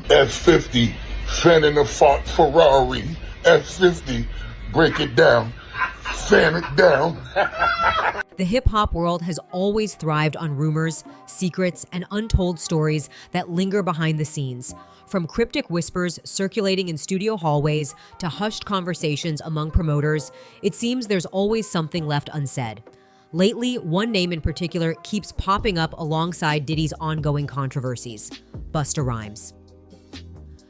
F50, fan in the font Ferrari. F50, break it down, fan it down. The hip-hop world has always thrived on rumors, secrets, and untold stories that linger behind the scenes. From cryptic whispers circulating in studio hallways to hushed conversations among promoters, it seems there's always something left unsaid. Lately, one name in particular keeps popping up alongside Diddy's ongoing controversies: Busta Rhymes.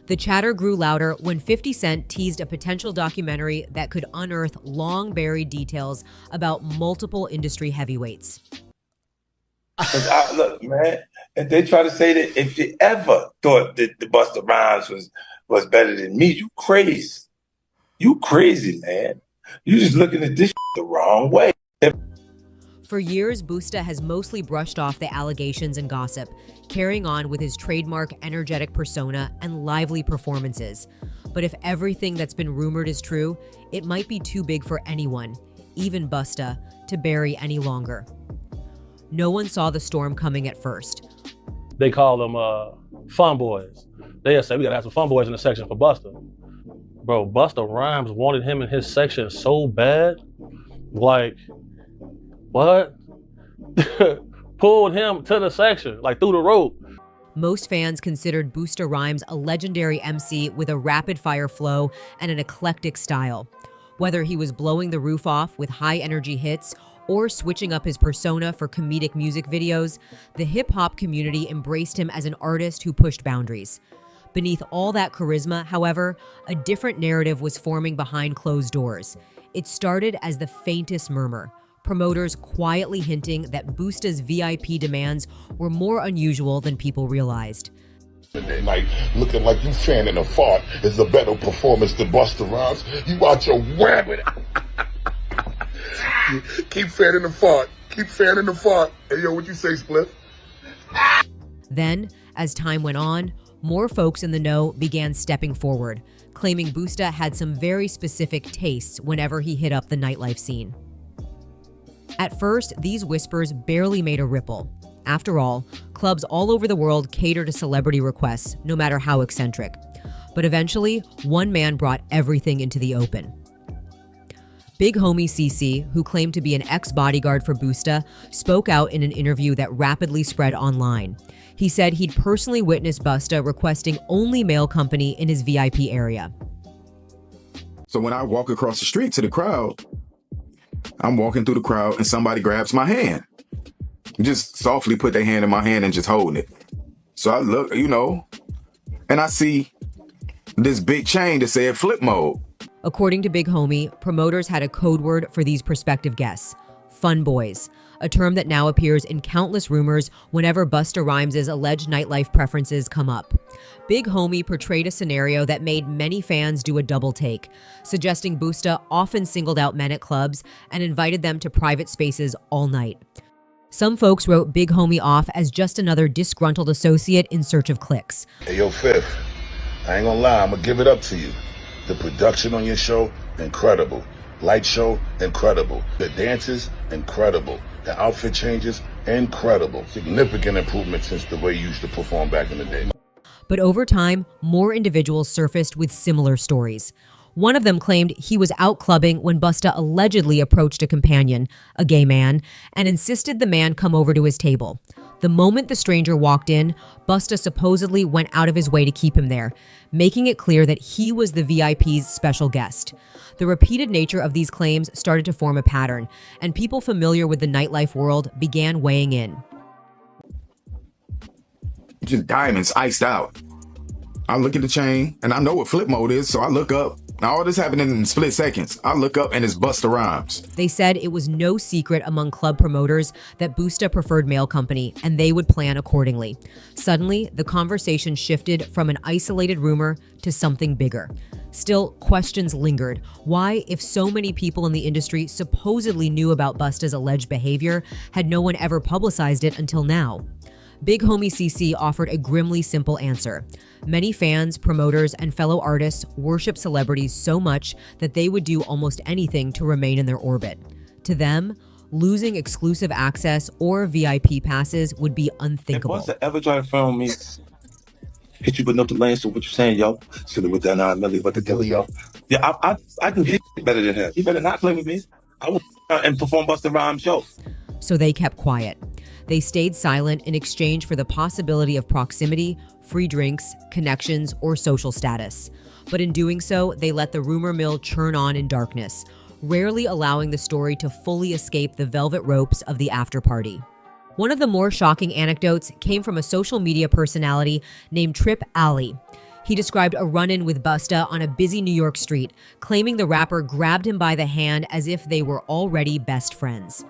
The chatter grew louder when 50 Cent teased a potential documentary that could unearth long-buried details about multiple industry heavyweights. Look, man, and they try to say that if you ever thought that the Busta Rhymes was better than me, you crazy. You crazy, man. You just looking at this the wrong way. For years, Busta has mostly brushed off the allegations and gossip, carrying on with his trademark energetic persona and lively performances. But if everything that's been rumored is true, it might be too big for anyone, even Busta, to bury any longer. No one saw the storm coming at first. They call them fun boys. They'll say, we gotta have some fun boys in the section for Busta. Bro, Busta Rhymes wanted him in his section so bad, like, what? Pulled him to the section, like through the rope. Most fans considered Busta Rhymes a legendary MC with a rapid-fire flow and an eclectic style. Whether he was blowing the roof off with high-energy hits or switching up his persona for comedic music videos, the hip-hop community embraced him as an artist who pushed boundaries. Beneath all that charisma, however, a different narrative was forming behind closed doors. It started as the faintest murmur, promoters quietly hinting that Busta's VIP demands were more unusual than people realized. Like, looking like you fanning a fart is a better performance than Busta Rhymes. You out your rabbit. Keep fanning the fart. Keep fanning the fart. Hey, yo, what you say, Spliff? Then, as time went on, more folks in the know began stepping forward, claiming Busta had some very specific tastes whenever he hit up the nightlife scene. At first, these whispers barely made a ripple. After all, clubs all over the world cater to celebrity requests, no matter how eccentric. But eventually, one man brought everything into the open. Big homie CC, who claimed to be an ex-bodyguard for Busta, spoke out in an interview that rapidly spread online. He said he'd personally witnessed Busta requesting only male company in his VIP area. So when I walk across the street to the crowd, I'm walking through the crowd and somebody grabs my hand. Just softly put their hand in my hand and just holding it. So I look, and I see this big chain that said flip mode. According to Big Homie, promoters had a code word for these prospective guests: fun boys, a term that now appears in countless rumors whenever Busta Rhymes' alleged nightlife preferences come up. Big Homie portrayed a scenario that made many fans do a double take, suggesting Busta often singled out men at clubs and invited them to private spaces all night. Some folks wrote Big Homie off as just another disgruntled associate in search of clicks. Hey, yo, Fifth, I ain't gonna lie, I'm gonna give it up to you. The production on your show, incredible. Light show, incredible. The dances, incredible. The outfit changes, incredible. Significant improvement since the way you used to perform back in the day. But over time, more individuals surfaced with similar stories. One of them claimed he was out clubbing when Busta allegedly approached a companion, a gay man, and insisted the man come over to his table. The moment the stranger walked in, Busta supposedly went out of his way to keep him there, making it clear that he was the VIP's special guest. The repeated nature of these claims started to form a pattern, and people familiar with the nightlife world began weighing in. Just diamonds iced out. I look at the chain and I know what flip mode is, so I look up. Now all this happened in split seconds. I look up and it's Busta Rhymes. They said it was no secret among club promoters that Busta preferred male company, and they would plan accordingly. Suddenly, the conversation shifted from an isolated rumor to something bigger. Still, questions lingered. Why, if so many people in the industry supposedly knew about Busta's alleged behavior, had no one ever publicized it until now? Big Homie CC offered a grimly simple answer. Many fans, promoters, and fellow artists worship celebrities so much that they would do almost anything to remain in their orbit. To them, losing exclusive access or VIP passes would be unthinkable. If Busta ever try to film me, Hit you with no delay, so what you saying, yo? Silly with that 9 milli, what the deal, yo? Yeah, I can hit better than him. He better not play with me. I will and perform Busta Rhymes show. So they kept quiet. They stayed silent in exchange for the possibility of proximity, free drinks, connections, or social status. But in doing so, they let the rumor mill churn on in darkness, rarely allowing the story to fully escape the velvet ropes of the after party. One of the more shocking anecdotes came from a social media personality named Trip Alley. He described a run-in with Busta on a busy New York street, claiming the rapper grabbed him by the hand as if they were already best friends.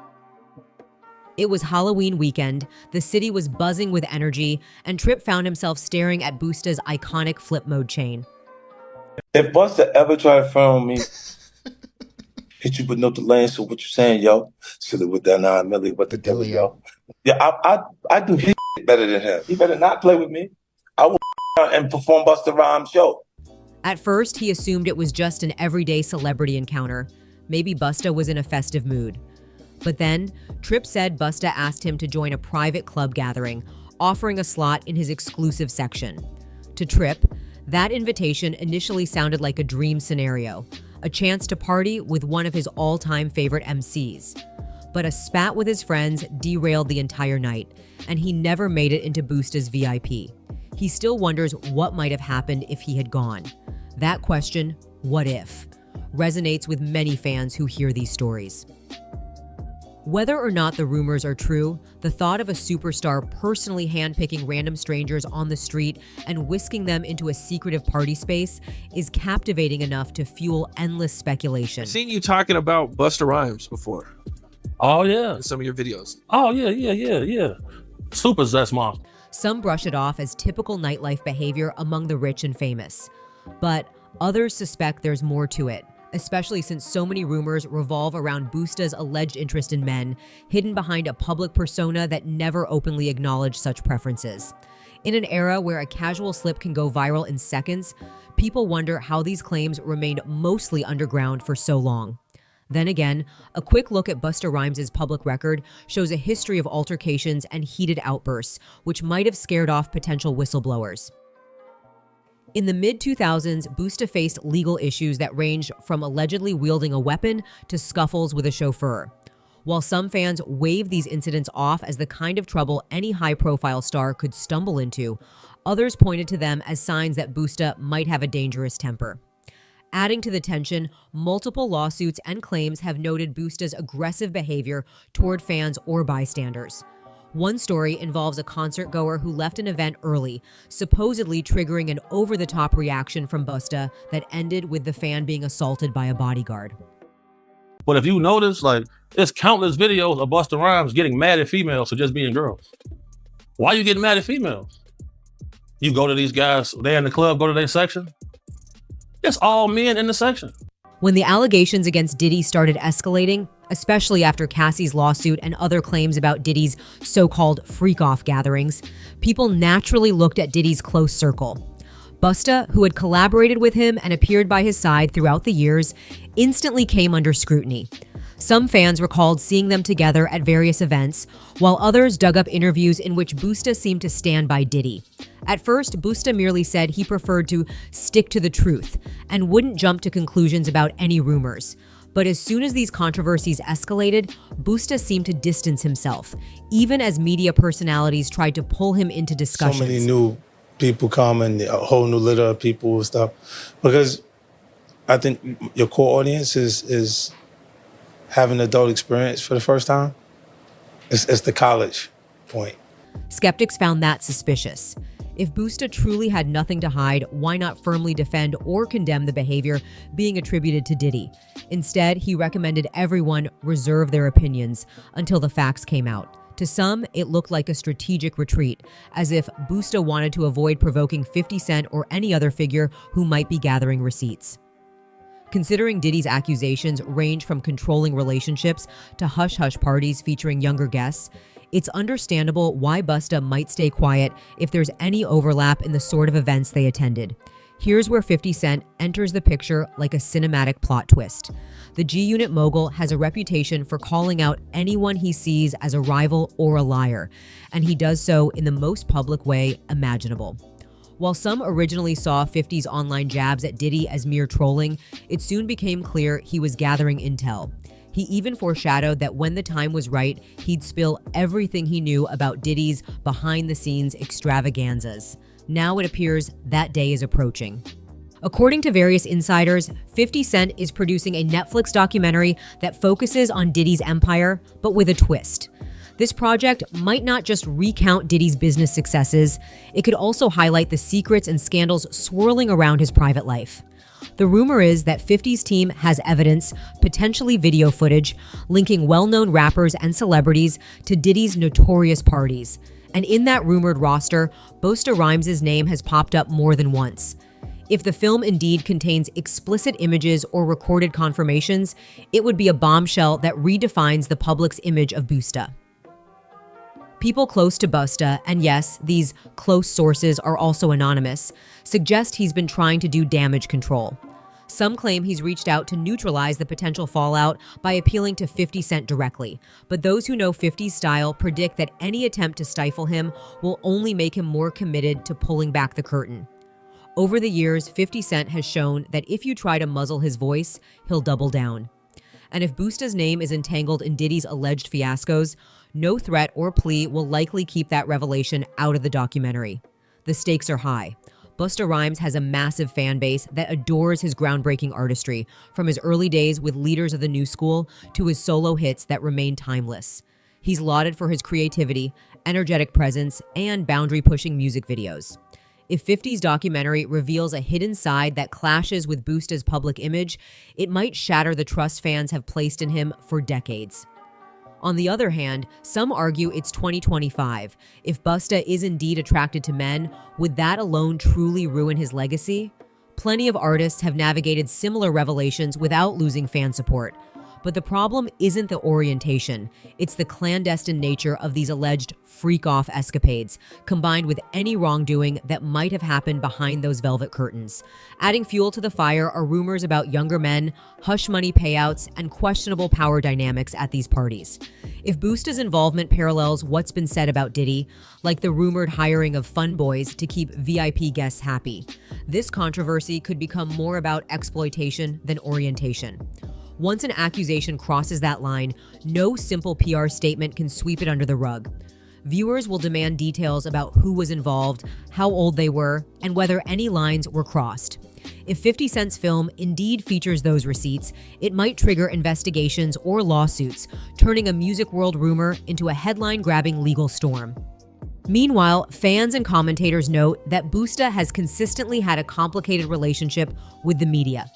It was Halloween weekend, the city was buzzing with energy, and Trip found himself staring at Busta's iconic flip mode chain. If Busta ever try to front on me, hit you with no delay, so what you saying, yo? Silly with that 9 milli, what the deal, yo? Yeah, I do his better than him. He better not play with me. I will and perform Busta Rhymes show. At first, he assumed it was just an everyday celebrity encounter. Maybe Busta was in a festive mood. But then, Trip said Busta asked him to join a private club gathering, offering a slot in his exclusive section. To Trip, that invitation initially sounded like a dream scenario, a chance to party with one of his all-time favorite MCs. But a spat with his friends derailed the entire night, and he never made it into Busta's VIP. He still wonders what might have happened if he had gone. That question, what if, resonates with many fans who hear these stories. Whether or not the rumors are true, the thought of a superstar personally handpicking random strangers on the street and whisking them into a secretive party space is captivating enough to fuel endless speculation. I've seen you talking about Busta Rhymes before. Oh, yeah. In some of your videos. Oh, yeah. Super zest monster. Some brush it off as typical nightlife behavior among the rich and famous. But others suspect there's more to it, especially since so many rumors revolve around Busta's alleged interest in men, hidden behind a public persona that never openly acknowledged such preferences. In an era where a casual slip can go viral in seconds, people wonder how these claims remained mostly underground for so long. Then again, a quick look at Busta Rhymes' public record shows a history of altercations and heated outbursts, which might have scared off potential whistleblowers. In the mid-2000s, Busta faced legal issues that ranged from allegedly wielding a weapon to scuffles with a chauffeur. While some fans waved these incidents off as the kind of trouble any high-profile star could stumble into, others pointed to them as signs that Busta might have a dangerous temper. Adding to the tension, multiple lawsuits and claims have noted Busta's aggressive behavior toward fans or bystanders. One story involves a concert goer who left an event early, supposedly triggering an over-the-top reaction from Busta that ended with the fan being assaulted by a bodyguard. But if you notice, there's countless videos of Busta Rhymes getting mad at females for just being girls. Why are you getting mad at females? You go to these guys, they're in the club, go to their section. It's all men in the section. When the allegations against Diddy started escalating, especially after Cassie's lawsuit and other claims about Diddy's so-called freak-off gatherings, people naturally looked at Diddy's close circle. Busta, who had collaborated with him and appeared by his side throughout the years, instantly came under scrutiny. Some fans recalled seeing them together at various events, while others dug up interviews in which Busta seemed to stand by Diddy. At first, Busta merely said he preferred to stick to the truth and wouldn't jump to conclusions about any rumors. But as soon as these controversies escalated, Busta seemed to distance himself, even as media personalities tried to pull him into discussions. So many new people come and a whole new litter of people and stuff. Because I think your core audience is having adult experience for the first time. It's the college point. Skeptics found that suspicious. If Busta truly had nothing to hide, why not firmly defend or condemn the behavior being attributed to Diddy? Instead, he recommended everyone reserve their opinions until the facts came out. To some, it looked like a strategic retreat, as if Busta wanted to avoid provoking 50 Cent or any other figure who might be gathering receipts. Considering Diddy's accusations range from controlling relationships to hush-hush parties featuring younger guests, it's understandable why Busta might stay quiet if there's any overlap in the sort of events they attended. Here's where 50 Cent enters the picture like a cinematic plot twist. The G-Unit mogul has a reputation for calling out anyone he sees as a rival or a liar, and he does so in the most public way imaginable. While some originally saw 50's online jabs at Diddy as mere trolling, it soon became clear he was gathering intel. He even foreshadowed that when the time was right, he'd spill everything he knew about Diddy's behind-the-scenes extravaganzas. Now it appears that day is approaching. According to various insiders, 50 Cent is producing a Netflix documentary that focuses on Diddy's empire, but with a twist. This project might not just recount Diddy's business successes, it could also highlight the secrets and scandals swirling around his private life. The rumor is that 50's team has evidence, potentially video footage, linking well-known rappers and celebrities to Diddy's notorious parties. And in that rumored roster, Busta Rhymes' name has popped up more than once. If the film indeed contains explicit images or recorded confirmations, it would be a bombshell that redefines the public's image of Busta. People close to Busta, and yes, these close sources are also anonymous, suggest he's been trying to do damage control. Some claim he's reached out to neutralize the potential fallout by appealing to 50 Cent directly, but those who know 50's style predict that any attempt to stifle him will only make him more committed to pulling back the curtain. Over the years, 50 Cent has shown that if you try to muzzle his voice, he'll double down. And if Busta's name is entangled in Diddy's alleged fiascos, no threat or plea will likely keep that revelation out of the documentary. The stakes are high. Busta Rhymes has a massive fan base that adores his groundbreaking artistry, from his early days with leaders of the new school to his solo hits that remain timeless. He's lauded for his creativity, energetic presence, and boundary-pushing music videos. If 50's documentary reveals a hidden side that clashes with Busta's public image, it might shatter the trust fans have placed in him for decades. On the other hand, some argue it's 2025. If Busta is indeed attracted to men, would that alone truly ruin his legacy? Plenty of artists have navigated similar revelations without losing fan support. But the problem isn't the orientation, it's the clandestine nature of these alleged freak-off escapades, combined with any wrongdoing that might have happened behind those velvet curtains. Adding fuel to the fire are rumors about younger men, hush-money payouts, and questionable power dynamics at these parties. If Busta's involvement parallels what's been said about Diddy, like the rumored hiring of fun boys to keep VIP guests happy, this controversy could become more about exploitation than orientation. Once an accusation crosses that line, no simple PR statement can sweep it under the rug. Viewers will demand details about who was involved, how old they were, and whether any lines were crossed. If 50 Cent's film indeed features those receipts, it might trigger investigations or lawsuits, turning a music world rumor into a headline-grabbing legal storm. Meanwhile, fans and commentators note that Busta has consistently had a complicated relationship with the media.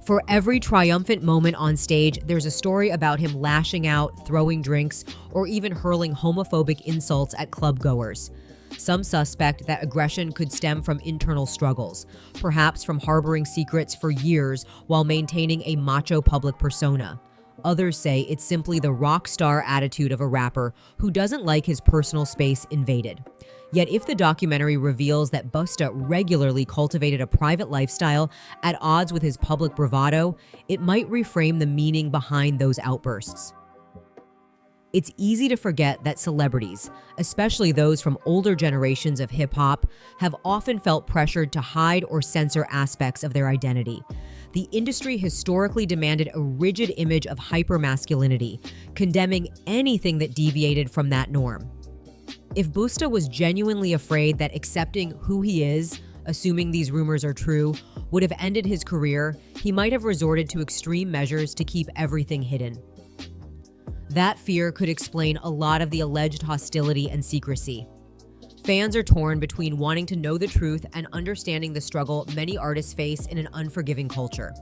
For every triumphant moment on stage, there's a story about him lashing out, throwing drinks, or even hurling homophobic insults at club-goers. Some suspect that aggression could stem from internal struggles, perhaps from harboring secrets for years while maintaining a macho public persona. Others say it's simply the rock star attitude of a rapper who doesn't like his personal space invaded. Yet if the documentary reveals that Busta regularly cultivated a private lifestyle at odds with his public bravado, it might reframe the meaning behind those outbursts. It's easy to forget that celebrities, especially those from older generations of hip-hop, have often felt pressured to hide or censor aspects of their identity. The industry historically demanded a rigid image of hypermasculinity, condemning anything that deviated from that norm. If Busta was genuinely afraid that accepting who he is, assuming these rumors are true, would have ended his career, he might have resorted to extreme measures to keep everything hidden. That fear could explain a lot of the alleged hostility and secrecy. Fans are torn between wanting to know the truth and understanding the struggle many artists face in an unforgiving culture.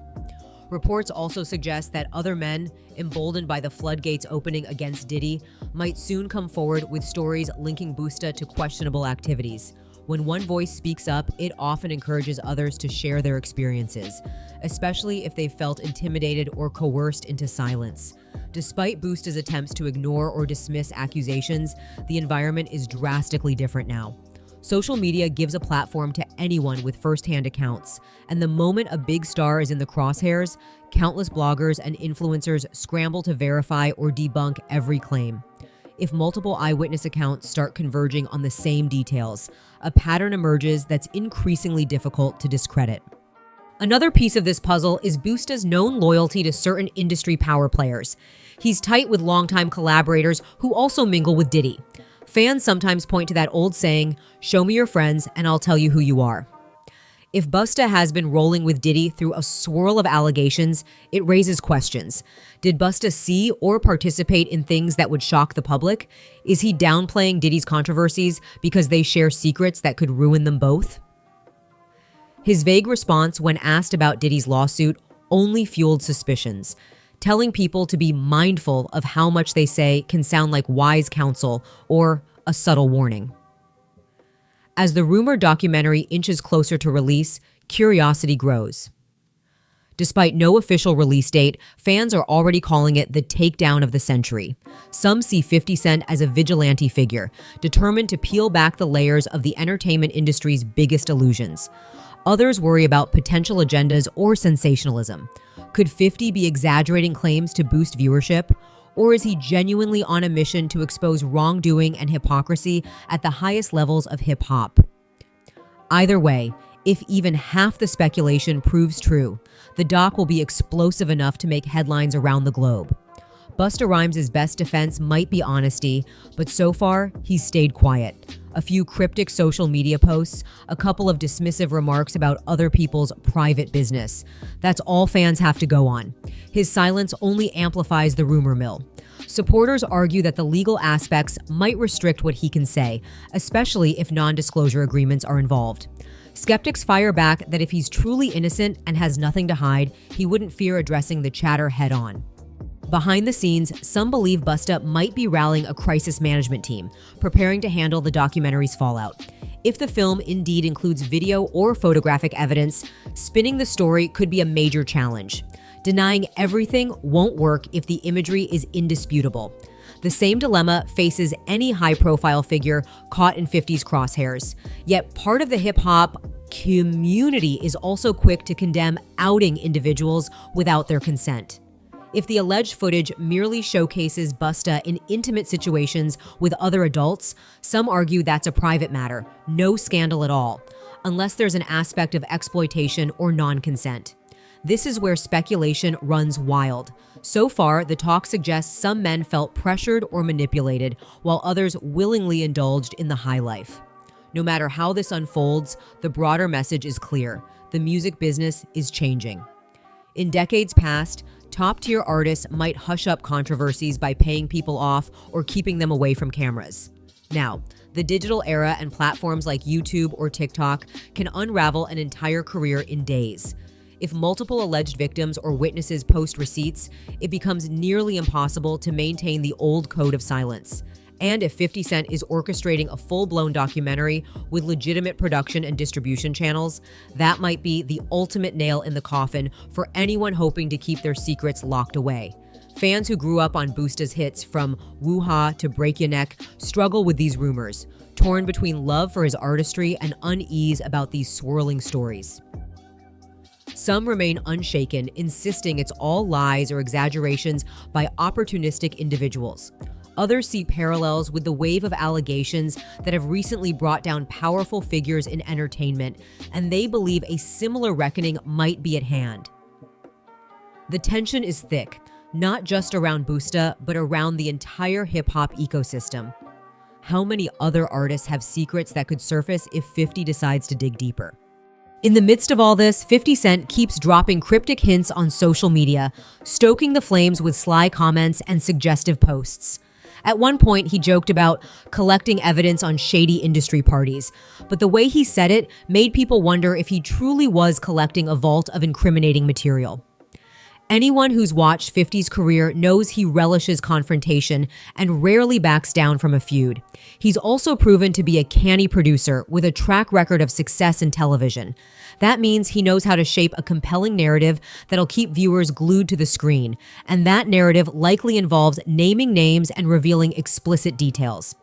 Reports also suggest that other men, emboldened by the floodgates opening against Diddy, might soon come forward with stories linking Busta to questionable activities. When one voice speaks up, it often encourages others to share their experiences, especially if they felt intimidated or coerced into silence. Despite Busta's attempts to ignore or dismiss accusations, the environment is drastically different now. Social media gives a platform to anyone with first-hand accounts, and the moment a big star is in the crosshairs, countless bloggers and influencers scramble to verify or debunk every claim. If multiple eyewitness accounts start converging on the same details, a pattern emerges that's increasingly difficult to discredit. Another piece of this puzzle is Busta's known loyalty to certain industry power players. He's tight with longtime collaborators who also mingle with Diddy. Fans sometimes point to that old saying, "Show me your friends and I'll tell you who you are." If Busta has been rolling with Diddy through a swirl of allegations, it raises questions. Did Busta see or participate in things that would shock the public? Is he downplaying Diddy's controversies because they share secrets that could ruin them both? His vague response when asked about Diddy's lawsuit only fueled suspicions. Telling people to be mindful of how much they say can sound like wise counsel or a subtle warning. As the rumored documentary inches closer to release, curiosity grows. Despite no official release date, fans are already calling it the takedown of the century. Some see 50 Cent as a vigilante figure, determined to peel back the layers of the entertainment industry's biggest illusions. Others worry about potential agendas or sensationalism. Could 50 be exaggerating claims to boost viewership? Or is he genuinely on a mission to expose wrongdoing and hypocrisy at the highest levels of hip-hop? Either way, if even half the speculation proves true, the doc will be explosive enough to make headlines around the globe. Busta Rhymes' best defense might be honesty, but so far, he's stayed quiet. A few cryptic social media posts, a couple of dismissive remarks about other people's private business. That's all fans have to go on. His silence only amplifies the rumor mill. Supporters argue that the legal aspects might restrict what he can say, especially if non-disclosure agreements are involved. Skeptics fire back that if he's truly innocent and has nothing to hide, he wouldn't fear addressing the chatter head-on. Behind the scenes, some believe Busta might be rallying a crisis management team, preparing to handle the documentary's fallout. If the film indeed includes video or photographic evidence, spinning the story could be a major challenge. Denying everything won't work if the imagery is indisputable. The same dilemma faces any high-profile figure caught in 50's crosshairs. Yet part of the hip-hop community is also quick to condemn outing individuals without their consent. If the alleged footage merely showcases Busta in intimate situations with other adults, some argue that's a private matter, no scandal at all, unless there's an aspect of exploitation or non-consent. This is where speculation runs wild. So far, the talk suggests some men felt pressured or manipulated, while others willingly indulged in the high life. No matter how this unfolds, the broader message is clear. The music business is changing. In decades past, top-tier artists might hush up controversies by paying people off or keeping them away from cameras. Now, the digital era and platforms like YouTube or TikTok can unravel an entire career in days. If multiple alleged victims or witnesses post receipts, it becomes nearly impossible to maintain the old code of silence. And if 50 Cent is orchestrating a full-blown documentary with legitimate production and distribution channels, that might be the ultimate nail in the coffin for anyone hoping to keep their secrets locked away. Fans who grew up on Busta's hits from Woo-Ha to Break Your Neck struggle with these rumors, torn between love for his artistry and unease about these swirling stories. Some remain unshaken, insisting it's all lies or exaggerations by opportunistic individuals. Others see parallels with the wave of allegations that have recently brought down powerful figures in entertainment, and they believe a similar reckoning might be at hand. The tension is thick, not just around Busta, but around the entire hip-hop ecosystem. How many other artists have secrets that could surface if 50 decides to dig deeper? In the midst of all this, 50 Cent keeps dropping cryptic hints on social media, stoking the flames with sly comments and suggestive posts. At one point, he joked about collecting evidence on shady industry parties, but the way he said it made people wonder if he truly was collecting a vault of incriminating material. Anyone who's watched 50's career knows he relishes confrontation and rarely backs down from a feud. He's also proven to be a canny producer with a track record of success in television. That means he knows how to shape a compelling narrative that'll keep viewers glued to the screen, and that narrative likely involves naming names and revealing explicit details.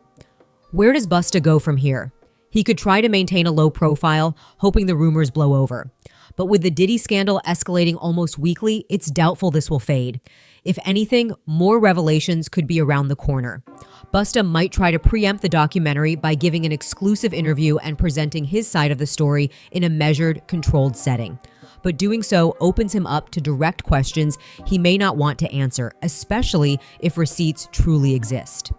Where does Busta go from here? He could try to maintain a low profile, hoping the rumors blow over. But with the Diddy scandal escalating almost weekly, it's doubtful this will fade. If anything, more revelations could be around the corner. Busta might try to preempt the documentary by giving an exclusive interview and presenting his side of the story in a measured, controlled setting. But doing so opens him up to direct questions he may not want to answer, especially if receipts truly exist.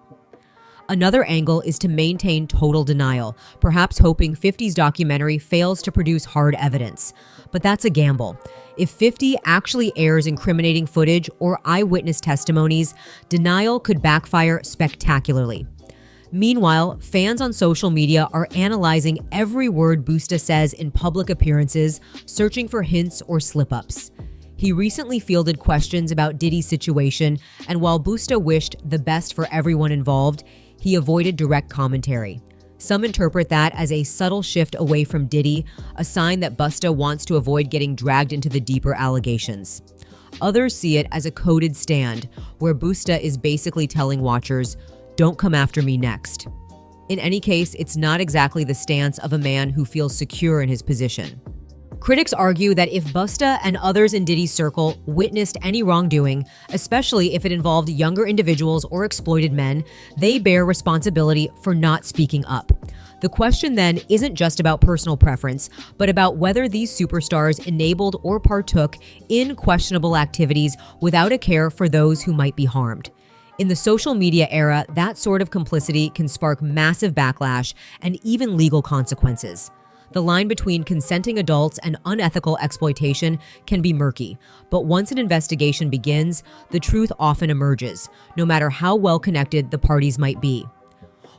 Another angle is to maintain total denial, perhaps hoping 50's documentary fails to produce hard evidence. But that's a gamble. If 50 actually airs incriminating footage or eyewitness testimonies, denial could backfire spectacularly. Meanwhile, fans on social media are analyzing every word Busta says in public appearances, searching for hints or slip-ups. He recently fielded questions about Diddy's situation, and while Busta wished the best for everyone involved, he avoided direct commentary. Some interpret that as a subtle shift away from Diddy, a sign that Busta wants to avoid getting dragged into the deeper allegations. Others see it as a coded stand, where Busta is basically telling watchers, "Don't come after me next." In any case, it's not exactly the stance of a man who feels secure in his position. Critics argue that if Busta and others in Diddy's circle witnessed any wrongdoing, especially if it involved younger individuals or exploited men, they bear responsibility for not speaking up. The question then isn't just about personal preference, but about whether these superstars enabled or partook in questionable activities without a care for those who might be harmed. In the social media era, that sort of complicity can spark massive backlash and even legal consequences. The line between consenting adults and unethical exploitation can be murky, but once an investigation begins, the truth often emerges, no matter how well connected the parties might be.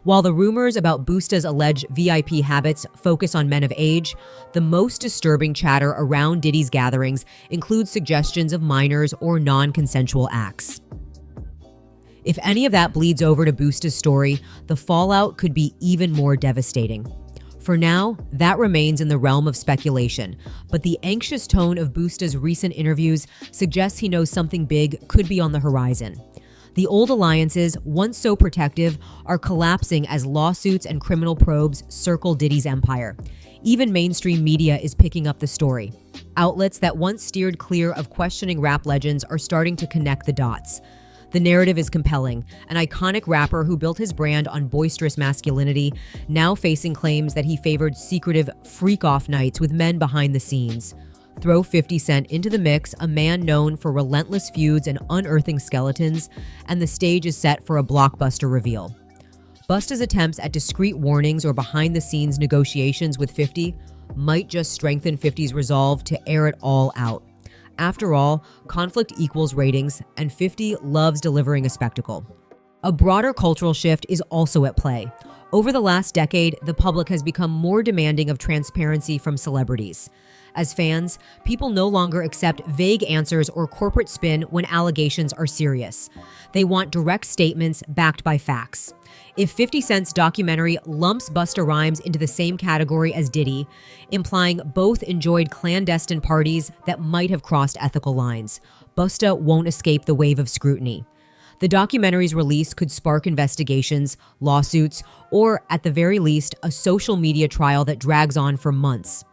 While the rumors about Busta's alleged VIP habits focus on men of age, the most disturbing chatter around Diddy's gatherings includes suggestions of minors or non-consensual acts. If any of that bleeds over to Busta's story, the fallout could be even more devastating. For now, that remains in the realm of speculation, but the anxious tone of Busta's recent interviews suggests he knows something big could be on the horizon. The old alliances, once so protective, are collapsing as lawsuits and criminal probes circle Diddy's empire. Even mainstream media is picking up the story. Outlets that once steered clear of questioning rap legends are starting to connect the dots. The narrative is compelling. An iconic rapper who built his brand on boisterous masculinity, now facing claims that he favored secretive freak-off nights with men behind the scenes. Throw 50 Cent into the mix, a man known for relentless feuds and unearthing skeletons, and the stage is set for a blockbuster reveal. Busta's attempts at discreet warnings or behind-the-scenes negotiations with 50 might just strengthen 50's resolve to air it all out. After all, conflict equals ratings, and 50 loves delivering a spectacle. A broader cultural shift is also at play. Over the last decade, the public has become more demanding of transparency from celebrities. As fans, people no longer accept vague answers or corporate spin when allegations are serious. They want direct statements backed by facts. If 50 Cent's documentary lumps Busta Rhymes into the same category as Diddy, implying both enjoyed clandestine parties that might have crossed ethical lines, Busta won't escape the wave of scrutiny. The documentary's release could spark investigations, lawsuits, or, at the very least, a social media trial that drags on for months.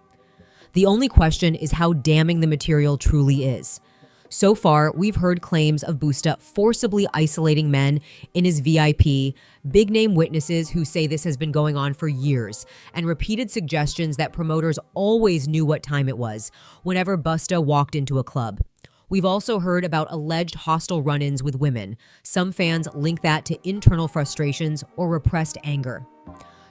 The only question is how damning the material truly is. So far, we've heard claims of Busta forcibly isolating men in his VIP, big-name witnesses who say this has been going on for years, and repeated suggestions that promoters always knew what time it was, whenever Busta walked into a club. We've also heard about alleged hostile run-ins with women. Some fans link that to internal frustrations or repressed anger.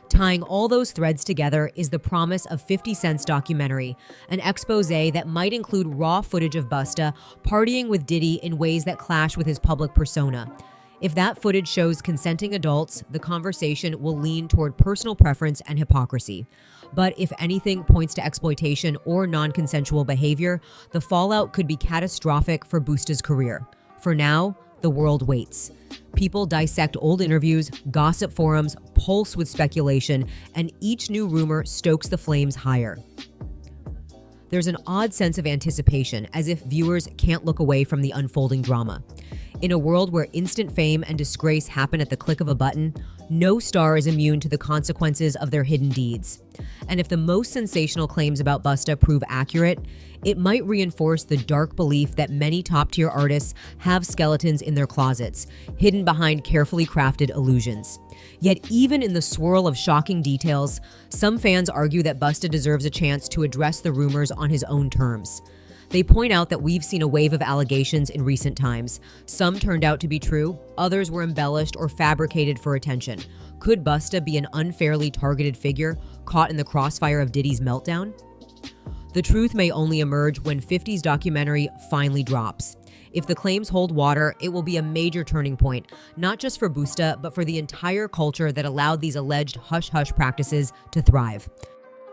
Tying all those threads together is the promise of 50 Cent's documentary, an expose that might include raw footage of Busta partying with Diddy in ways that clash with his public persona. If that footage shows consenting adults, the conversation will lean toward personal preference and hypocrisy. But if anything points to exploitation or non-consensual behavior, the fallout could be catastrophic for Busta's career. For now, the world waits. People dissect old interviews, gossip forums, pulse with speculation, and each new rumor stokes the flames higher. There's an odd sense of anticipation, as if viewers can't look away from the unfolding drama. In a world where instant fame and disgrace happen at the click of a button, no star is immune to the consequences of their hidden deeds. And if the most sensational claims about Busta prove accurate, it might reinforce the dark belief that many top-tier artists have skeletons in their closets, hidden behind carefully crafted illusions. Yet even in the swirl of shocking details, some fans argue that Busta deserves a chance to address the rumors on his own terms. They point out that we've seen a wave of allegations in recent times. Some turned out to be true, others were embellished or fabricated for attention. Could Busta be an unfairly targeted figure caught in the crossfire of Diddy's meltdown? The truth may only emerge when 50's documentary finally drops. If the claims hold water, it will be a major turning point, not just for Busta, but for the entire culture that allowed these alleged hush-hush practices to thrive.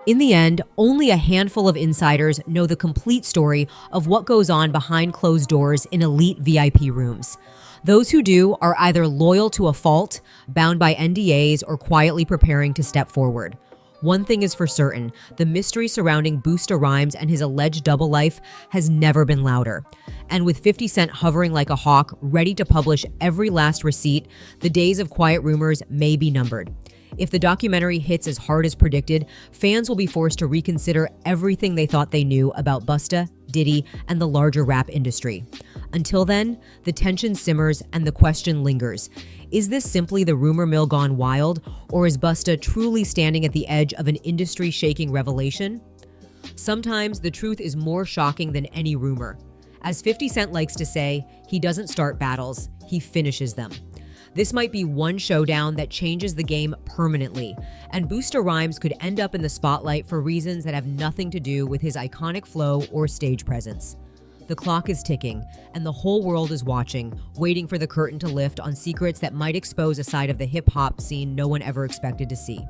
In the end, only a handful of insiders know the complete story of what goes on behind closed doors in elite VIP rooms. Those who do are either loyal to a fault, bound by NDAs, or quietly preparing to step forward. One thing is for certain, the mystery surrounding Busta Rhymes and his alleged double life has never been louder. And with 50 Cent hovering like a hawk, ready to publish every last receipt, the days of quiet rumors may be numbered. If the documentary hits as hard as predicted, fans will be forced to reconsider everything they thought they knew about Busta, Diddy, and the larger rap industry. Until then, the tension simmers and the question lingers. Is this simply the rumor mill gone wild, or is Busta truly standing at the edge of an industry-shaking revelation? Sometimes the truth is more shocking than any rumor. As 50 Cent likes to say, he doesn't start battles, he finishes them. This might be one showdown that changes the game permanently, and Busta Rhymes could end up in the spotlight for reasons that have nothing to do with his iconic flow or stage presence. The clock is ticking, and the whole world is watching, waiting for the curtain to lift on secrets that might expose a side of the hip-hop scene no one ever expected to see.